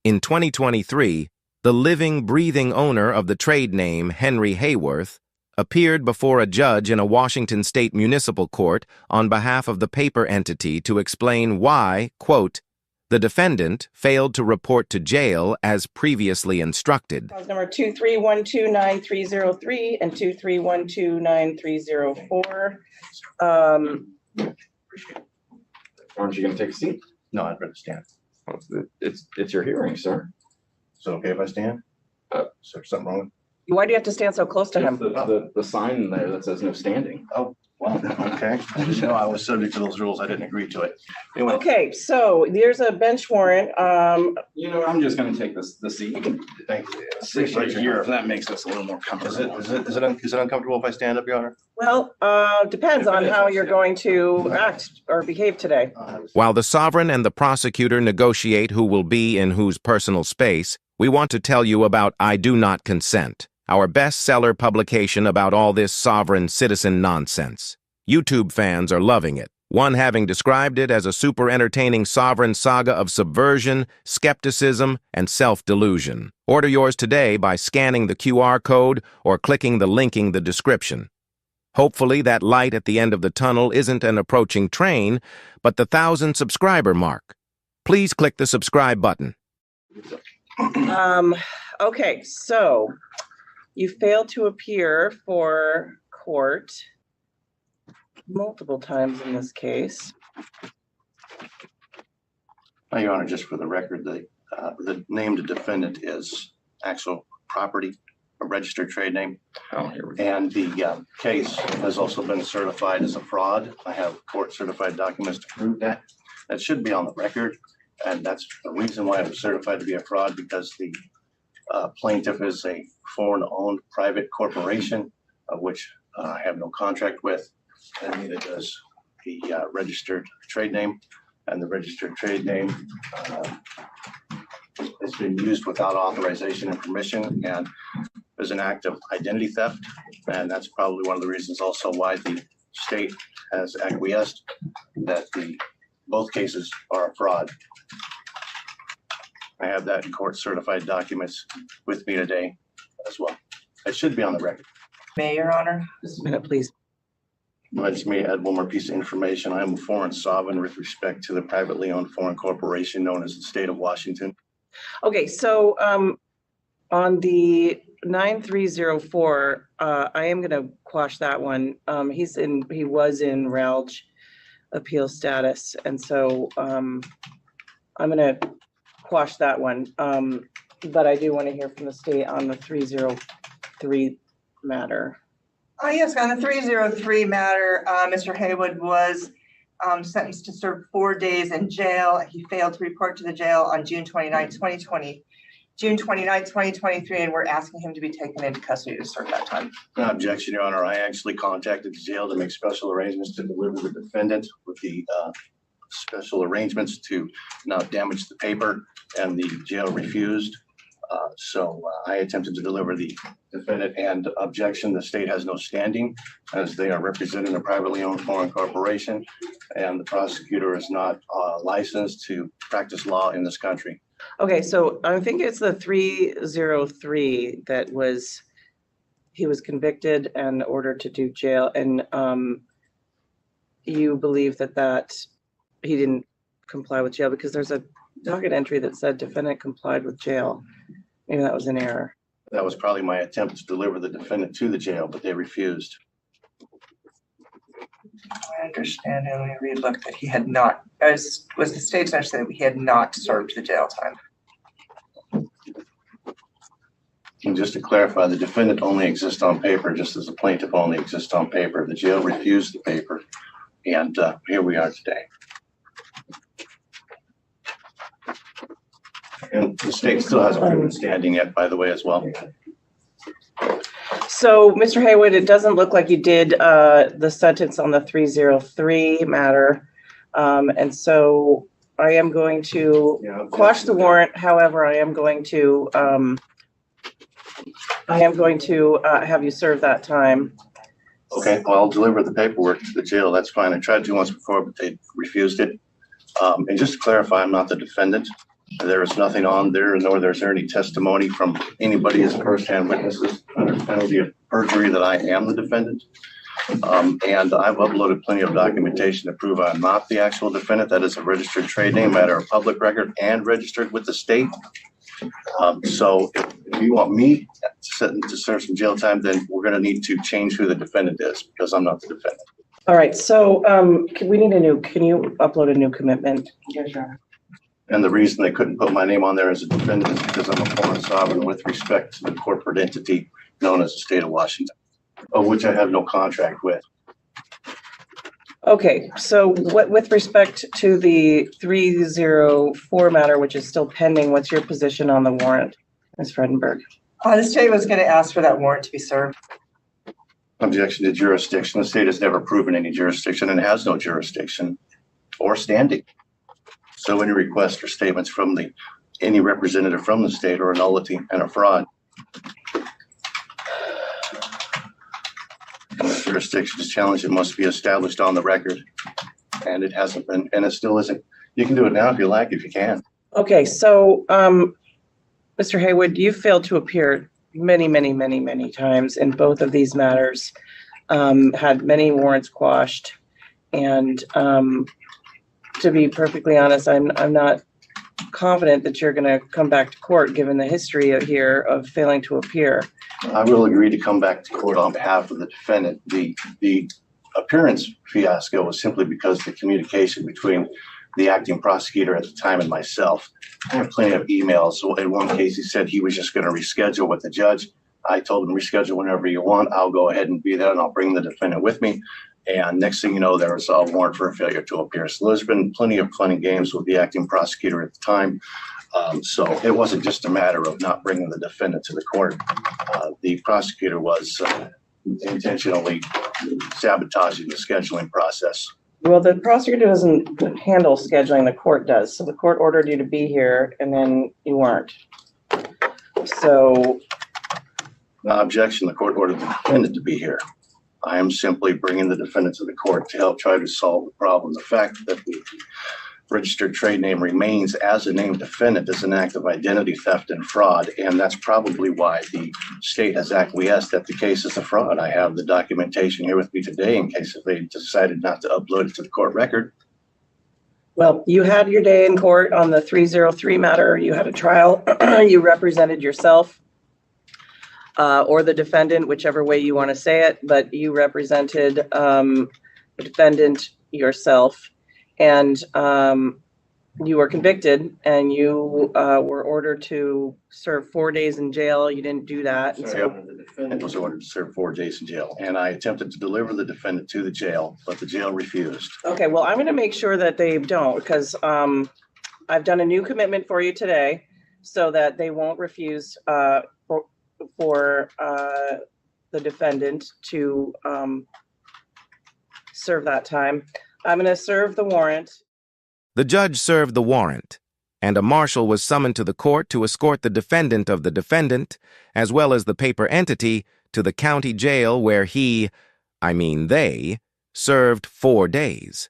In 2023, the living, breathing owner of the trade name Henry Hayworth appeared before a judge in a Washington state municipal court on behalf of the paper entity to explain why, quote, the defendant failed to report to jail as previously instructed. Number 231293303 and 2312934. Aren't you going to take a seat? No, I'd rather stand. Well, it's your hearing, sir. Is it okay if I stand? Is there something wrong? Why do you have to stand so close to him? The sign there that says no standing. Oh, well, okay. I didn't know I was subject to those rules. I didn't agree to it. Anyway. Okay, so there's a bench warrant. You know, I'm just going to take the seat. You can Thank you. sit right here if that makes us a little more comfortable. Is it uncomfortable if I stand up, Your Honor? Well, depends on how you're going to act or behave today. While the sovereign and the prosecutor negotiate who will be in whose personal space, we want to tell you about I Do Not Consent, our bestseller publication about all this sovereign citizen nonsense. YouTube fans are loving it, one having described it as a super entertaining sovereign saga of subversion, skepticism, and self-delusion. Order yours today by scanning the QR code or clicking the link in the description. Hopefully that light at the end of the tunnel isn't an approaching train, but the 1,000 subscriber mark. Please click the subscribe button. Okay, so you failed to appear for court multiple times in this case. Your Honor, just for the record, the named defendant is actual property, a registered trade name. Oh, here we go. And the case has also been certified as a fraud. I have court certified documents to prove that. That should be on the record. And that's the reason why it was certified to be a fraud, because the plaintiff is a foreign-owned private corporation, of which I have no contract with, and neither does the registered trade name. And the registered trade name has been used without authorization and permission, and there's an act of identity theft, and that's probably one of the reasons also why the state has acquiesced that both cases are a fraud. I have that in court certified documents with me today as well. It should be on the record. May, Your Honor? Just a minute, please. Let me add one more piece of information. I am a foreign sovereign with respect to the privately owned foreign corporation known as the state of Washington. Okay, so on the 9304, I am going to quash that one. He was in RALJ appeal status, and so I'm going to quash that one. But I do want to hear from the state on the 303 matter. Yes, on the 303 matter, Mr. Haywood was sentenced to serve 4 days in jail. He failed to report to the jail on June 29, 2023, and we're asking him to be taken into custody to serve that time. No objection, Your Honor. I actually contacted the jail to make special arrangements to deliver the defendant with the special arrangements to not damage the paper, and the jail refused. So I attempted to deliver the defendant, and objection, the state has no standing as they are representing a privately owned foreign corporation, and the prosecutor is not licensed to practice law in this country. Okay, so I think it's the 303 that he was convicted and ordered to do jail, and you believe that he didn't comply with jail because there's a docket entry that said defendant complied with jail. Maybe that was an error. That was probably my attempt to deliver the defendant to the jail, but they refused. I understand, and we relooked that he had not, as was the state's understanding, he had not served the jail time. And just to clarify, the defendant only exists on paper, just as the plaintiff only exists on paper. The jail refused the paper, and here we are today. And the state still hasn't proven standing yet, by the way, as well. So, Mr. Haywood, it doesn't look like you did the sentence on the 303 matter. And so I am going to quash the warrant. However, I am going to have you serve that time. Okay, well, I'll deliver the paperwork to the jail. That's fine. I tried to once before, but they refused it. And just to clarify, I'm not the defendant. There is nothing on there, nor is there any testimony from anybody as firsthand witnesses under penalty of perjury that I am the defendant. And I've uploaded plenty of documentation to prove I'm not the actual defendant. That is a registered trade name, matter of public record, and registered with the state. So if you want me to serve some jail time, then we're going to need to change who the defendant is, because I'm not the defendant. All right, so can you upload a new commitment? Yes, Your Honor. And the reason they couldn't put my name on there as a defendant is because I'm a foreign sovereign with respect to the corporate entity known as the state of Washington, of which I have no contract with. Okay, so with respect to the 304 matter, which is still pending, what's your position on the warrant, Ms. Fredenberg? The state was going to ask for that warrant to be served. Objection to jurisdiction. The state has never proven any jurisdiction and has no jurisdiction or standing. So any requests or statements from any representative from the state are a nullity and a fraud. And the jurisdiction is challenged. It must be established on the record. And it hasn't been, and it still isn't. You can do it now if you like, if you can. Okay, so Mr. Haywood, you failed to appear many, many, many, many times in both of these matters, had many warrants quashed. And to be perfectly honest, I'm not confident that you're going to come back to court, given the history here of failing to appear. I will agree to come back to court on behalf of the defendant. The appearance fiasco was simply because the communication between the acting prosecutor at the time and myself. I have plenty of emails. So in one case, he said he was just going to reschedule with the judge. I told him, reschedule whenever you want. I'll go ahead and be there, and I'll bring the defendant with me. And next thing you know, there was a warrant for a failure to appear. So there's been plenty of fun and games with the acting prosecutor at the time. So it wasn't just a matter of not bringing the defendant to the court. The prosecutor was intentionally sabotaging the scheduling process. Well, the prosecutor doesn't handle scheduling, the court does. So the court ordered you to be here and then you weren't. So. Objection, the court ordered the defendant to be here. I am simply bringing the defendant to the court to help try to solve the problem. The fact that the registered trade name remains as a named defendant is an act of identity theft and fraud, and that's probably why the state has acquiesced that the case is a fraud. I have the documentation here with me today in case if they decided not to upload it to the court record. Well, you had your day in court on the 303 matter. You had a trial. You represented yourself or the defendant, whichever way you want to say it, but you represented the defendant yourself. And you were convicted and you were ordered to serve 4 days in jail. You didn't do that. And so The defendant was ordered to serve 4 days in jail, and I attempted to deliver the defendant to the jail, but the jail refused. okay, well, I'm going to make sure that they don't, because I've done a new commitment for you today so that they won't refuse for the defendant to serve that time. I'm going to serve the warrant. The judge served the warrant, and a marshal was summoned to the court to escort the defendant of the defendant, as well as the paper entity, to the county jail where they, served 4 days.